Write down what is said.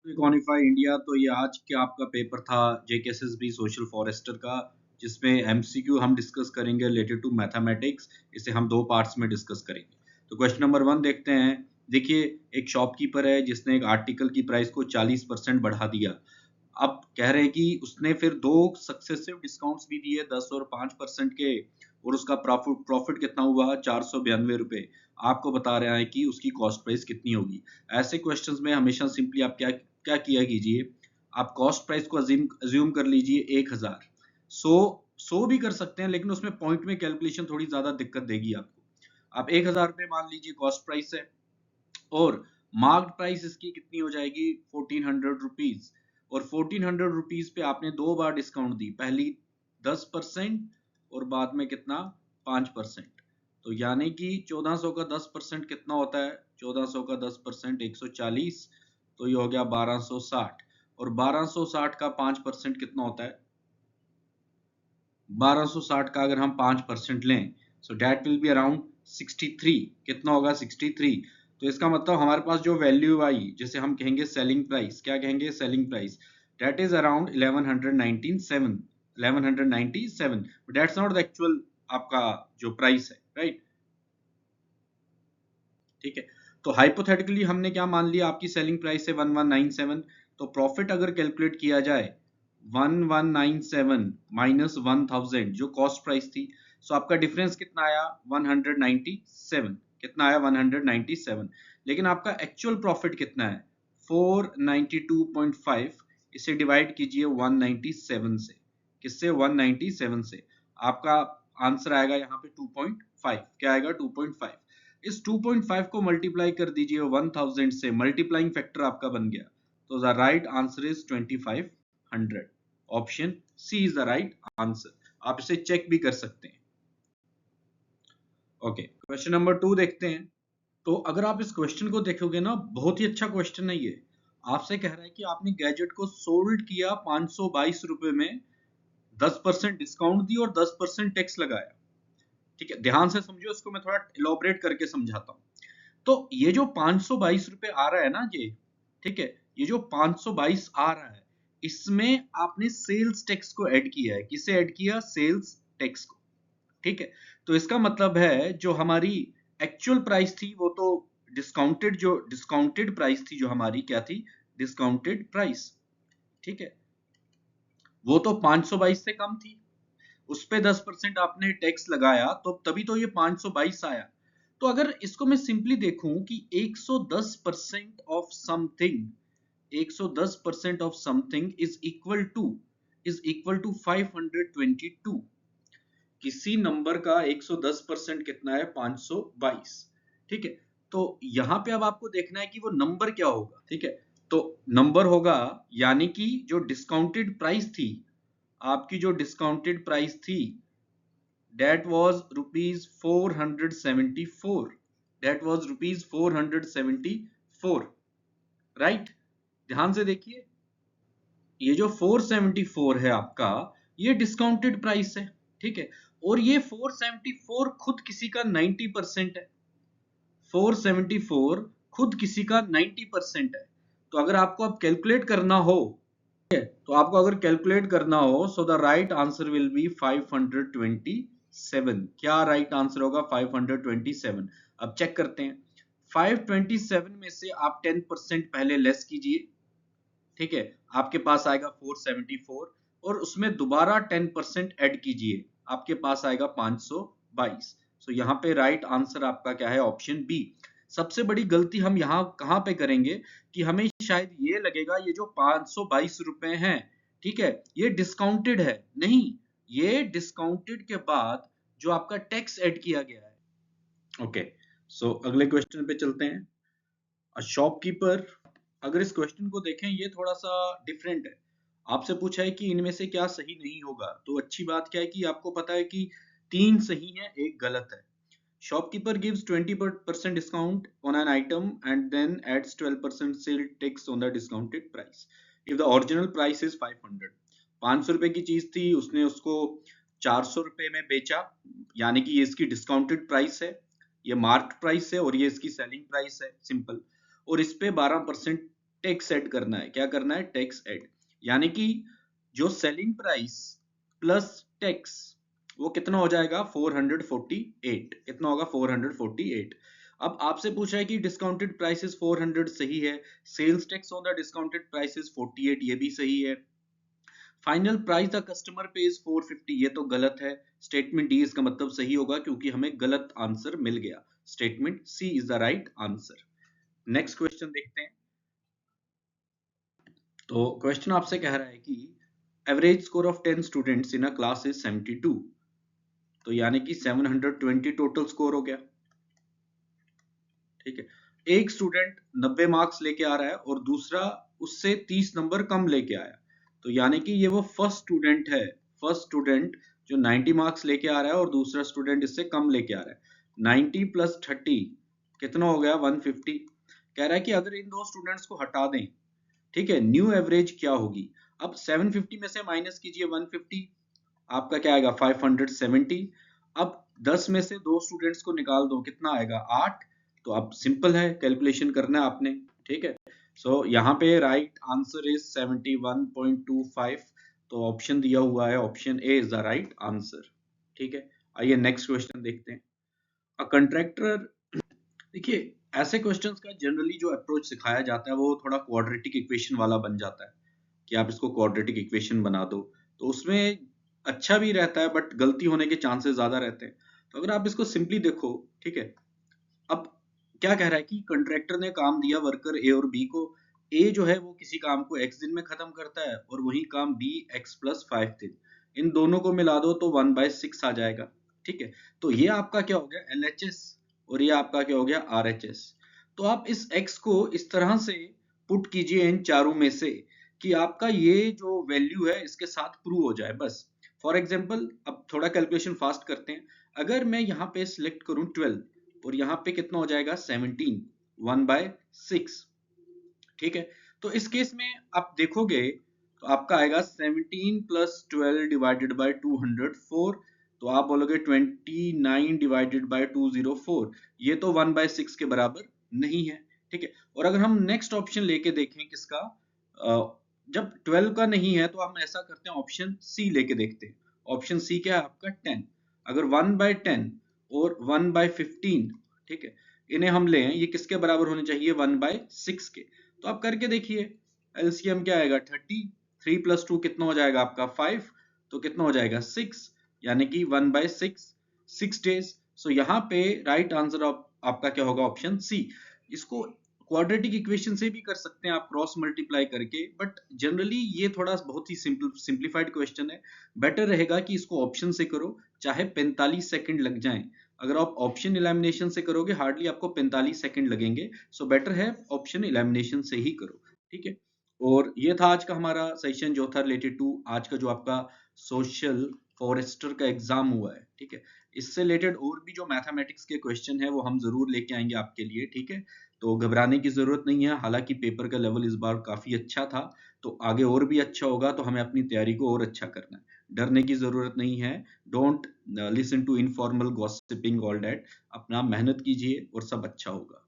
इकोनॉमिफाई India. तो ये आज के आपका पेपर था जेकेएसएसबी सोशल फॉरेस्टर का, जिसमें एमसीक्यू हम डिस्कस करेंगे रिलेटेड टू मैथमेटिक्स। इसे हम दो पार्ट्स में डिस्कस करेंगे। तो क्वेश्चन नंबर 1 देखते हैं। देखिए, एक शॉपकीपर है जिसने एक आर्टिकल की प्राइस को 40% बढ़ा दिया। अब कह रहे हैं कि उसने फिर दो सक्सेसिव डिस्काउंट्स भी दिए 10 और 5% के, और उसका प्रॉफिट कितना हुआ 492 रुपए। आपको बता रहा है कि उसकी कॉस्ट प्राइस कितनी होगी। ऐसे क्वेश्चंस में हमेशा सिंपली आप क्या क्या किया कीजिए, आप कॉस्ट प्राइस को अज्यूम कर लीजिए 1000। 100 भी कर सकते हैं, लेकिन उसमें पॉइंट में कैलकुलेशन थोड़ी ज्यादा दिक्कत देगी आपको। आप 1000 रुपए मान लीजिए कॉस्ट प्राइस है, और मार्क्ड प्राइस इसकी कितनी हो जाएगी 1400 रुपीज। और 1400 रुपीज पे आपने दो बार डिस्काउंट दी, पहली 10% और बाद में कितना 5%। तो यानी कि 1400 का 10% कितना होता है, 1400 का 10% 140, तो ये हो गया 1260। और 1260 का 5% कितना होता है, 1260 का अगर हम 5% लें, सो डेट विल बी अराउंड 63। कितना होगा 63। तो इसका मतलब हमारे पास जो वैल्यू आई, जैसे हम कहेंगे सेलिंग प्राइस, क्या कहेंगे selling price, that is around 1197, but that's not the actual आपका जो प्राइस है, राइट। ठीक है, तो हाइपोथेटिकली हमने क्या मान लिया, आपकी सेलिंग प्राइस है 1197। तो प्रॉफिट अगर कैलकुलेट किया जाए 1197 माइनस 1000 जो कॉस्ट प्राइस थी, सो आपका डिफरेंस कितना आया 197। कितना आया 197। लेकिन आपका एक्चुअल प्रॉफिट कितना है 492.5। इसे डिवाइड कीजिए 197 से। किससे 197 से। आपका आंसर आएगा यहाँ पे 2.5। क्या आएगा 2.5। इस 2.5 को मल्टीप्लाई कर दीजिए 1000 से, मल्टीप्लाइंग फैक्टर आपका बन गया। तो the right answer is 2500। Option C is the right answer. आप इसे चेक भी कर सकते हैं। ओके, क्वेश्चन नंबर 2 देखते हैं। तो अगर आप इस क्वेश्चन को देखोगे ना, बहुत ही अच्छा क्वेश्चन है ये। आपसे कह रहा है कि आपने गैजेट को सोल्ड किया 522 रुपए में, 10% डिस्काउंट दी और 10% टैक्स लगाया। ठीक है, ध्यान से समझो इसको, मैं थोड़ा इलोबरेट करके समझाता हूँ। तो ये जो 522 रुपए आ रहा है ना ये, ठीक है, ये जो 522 आ रहा है, इसमें आपने सेल्स टैक्स को ऐड किया है। किसे ऐड किया, सेल्स टैक्स को। ठीक है, तो इसका मतलब है जो हमारी एक्चुअल प्राइस थी वो तो डिस्काउंटेड प्राइस थी, जो हमारी क्या थी, डिस्काउंटेड प्राइस। ठीक है, वो तो 522 से कम थी, उस पे 10% आपने टैक्स लगाया, तो तभी तो ये 522 आया। तो अगर इसको मैं सिंपली देखूं कि 110% of something, 110% of something is equal to 522। किसी नंबर का 110% कितना है 522। ठीक है, तो यहां पे अब आपको देखना है कि वो नंबर क्या होगा। ठीक है, तो नंबर होगा, यानी कि जो डिस्काउंटेड प्राइस थी, आपकी जो डिस्काउंटेड प्राइस थी, that was rupees 474। that was rupees 474, right। ध्यान से देखिए, ये जो 474 है आपका, ये डिस्काउंटेड प्राइस है। ठीक है, और ये 474 खुद किसी का 90% है। 474 खुद किसी का 90% है। तो अगर आपको अब कैलकुलेट करना हो, तो आपको अगर कैलकुलेट करना हो, so the right answer will be 527। क्या राइट आंसर होगा 527। अब चेक करते हैं, 527 में से आप 10% पहले लेस कीजिए। ठीक है, आपके पास आएगा 474, और उसमें दोबारा 10% ऐड कीजिए, आपके पास आएगा 522। सो यहाँ पे राइट आंसर आपका क्या है, ऑप्शन बी। सबसे बड़ी गलती हम यहाँ कहाँ पे करेंगे कि हमें शायद ये लगेगा ये जो 522 रुपए हैं, ठीक है, ये डिस्काउंटेड है। नहीं, ये डिस्काउंटेड के बाद जो आपका टैक्स ऐड किया गया है। ओके, सो अगले क्वेश्चन पे चलते हैं। शॉपकीपर, अगर इस क्वेश्चन को देखें, ये थोड़ा सा डिफरेंट है। आपसे पूछा है कि इनमें से क्या सही नहीं होगा। तो अच्छी बात क्या है कि आपको पता है कि 3 सही है, 1 गलत है। Shopkeeper gives 20% discount on an item and then adds 12% sale tax on the discounted price. If the original price is 500, 500 रुपए की चीज थी, उसने उसको 400 रुपए में बेचा, यानी कि ये इसकी डिस्काउंटेड प्राइस है, ये मार्क्ड प्राइस है, और ये इसकी सेलिंग प्राइस है, सिंपल। और इस पे 12% टैक्स ऐड करना है। क्या करना है? Tax add. यानी कि जो सेलिंग प्राइस प्लस टैक्स वो कितना हो जाएगा? 448। कितना होगा? 448। अब आपसे पूछ रहा है कि डिस्काउंटेड प्राइसेस 400 सही है, sales tax on the discounted prices 48 ये भी सही है, final price the customer pays 450 ये तो गलत है। स्टेटमेंट डी इसका मतलब सही होगा क्योंकि हमें गलत आंसर मिल गया। Statement C is the right answer. Next question देखते हैं। तो क्वेश्चन आपसे कह रहा है कि average score of 10 students in a class is 72। तो यानी कि 720 टोटल स्कोर हो गया। ठीक है, एक स्टूडेंट 90 मार्क्स लेके आ रहा है और दूसरा उससे 30 नंबर कम लेके आया। तो यानी कि ये वो फर्स्ट स्टूडेंट है, फर्स्ट स्टूडेंट जो 90 मार्क्स लेके आ रहा है और दूसरा स्टूडेंट इससे कम लेके आ रहा है। 90 प्लस 30 कितना हो गया? 150। कह रहा है कि अगर इन दो स्टूडेंट्स को हटा दें, ठीक है, न्यू एवरेज क्या होगी? अब 750 में से माइनस कीजिए 150, आपका क्या आएगा? 570। अब 10 में से दो स्टूडेंट्स को निकाल दो, कितना आएगा? 8। तो अब सिंपल है, कैलकुलेशन करना है आपने। ठीक है, सो यहाँ पे राइट आंसर इज 71.25। तो ऑप्शन दिया हुआ है, option A is the right answer. ठीक है, आइए नेक्स्ट क्वेश्चन देखते हैं। अ कंट्रैक्टर, देखिए ऐसे क्वेश्चंस का जनरली जो अप्रोच सिखाया जाता है वो थोड़ा क्वाड्रेटिक इक्वेशन वाला बन जाता है कि आप इसको क्वाड्रेटिक इक्वेशन बना दो। तो उसमें अच्छा भी रहता है बट गलती होने के चांसेस ज्यादा रहते हैं। तो अगर आप इसको सिंपली देखो, ठीक है, अब क्या कह रहा है कि कंट्रैक्टर ने काम दिया वर्कर ए और बी को। ए जो है वो किसी काम को x दिन में खत्म करता है और वही काम बी x+5 दिन। इन दोनों को मिला दो तो 1/6 आ जाएगा। ठीक है, तो ये आपका क्या हो गया? LHS और ये आपका क्या हो गया? RHS। तो आप इस x को इस तरह से पुट कीजिए इन चारों में से कि आपका ये जो वैल्यू है इसके साथ प्रूव हो जाए बस। फॉर एग्जाम्पल अब थोड़ा कैलकुलेशन फास्ट करते हैं। अगर मैं यहाँ पे सिलेक्ट करूँ 12 और यहाँ पे कितना हो जाएगा? 17, 1/6। ठीक है, तो इस केस में आप देखोगे तो आपका आएगा 17 प्लस 12 डिवाइडेड बाई 204। तो आप बोलोगे 29 डिवाइडेड बाई 204, ये तो 1/6 के बराबर नहीं है। ठीक है, और अगर हम नेक्स्ट ऑप्शन लेके देखें किसका, जब 12 का नहीं है तो हम ऐसा करते हैं, ऑप्शन सी लेके देखते हैं। ऑप्शन सी क्या है आपका? 10। अगर 1/10 और 1/15, ठीक है, इन्हें हम लें, ये किसके बराबर होने चाहिए? 1/6 के। तो आप करके देखिए, एलसीएम क्या आएगा? 30। 3 प्लस 2 कितना हो जाएगा आपका? 5। तो कितना हो जाएगा? 6, यानी कि 1/6, 6 डेज। सो यहाँ पे राइट आंसर आपका क्या होगा? Option C. इसको क्वाड्रेटिक इक्वेशन से भी कर सकते हैं आप, क्रॉस मल्टीप्लाई करके, बट जनरली ये थोड़ा बहुत ही सिंप्लीफाइड क्वेश्चन है। बेटर रहेगा कि इसको ऑप्शन से करो, चाहे 45 सेकंड लग जाएं। अगर आप ऑप्शन एलिमिनेशन से करोगे हार्डली आपको 45 सेकंड लगेंगे। सो बेटर है ऑप्शन एलिमिनेशन से ही करो। ठीक है, और ये था आज का हमारा सेशन जो था रिलेटेड टू आज का जो आपका सोशल फॉरेस्टर का एग्जाम हुआ है। ठीक है, इससे रिलेटेड और भी जो मैथमेटिक्स के क्वेश्चन है वो हम जरूर लेके आएंगे आपके लिए। ठीक है, तो घबराने की जरूरत नहीं है, हालांकि पेपर का लेवल इस बार काफी अच्छा था, तो आगे और भी अच्छा होगा, तो हमें अपनी तैयारी को और अच्छा करना है। डरने की जरूरत नहीं है। Don't listen to informal gossiping all that. अपना मेहनत कीजिए और सब अच्छा होगा।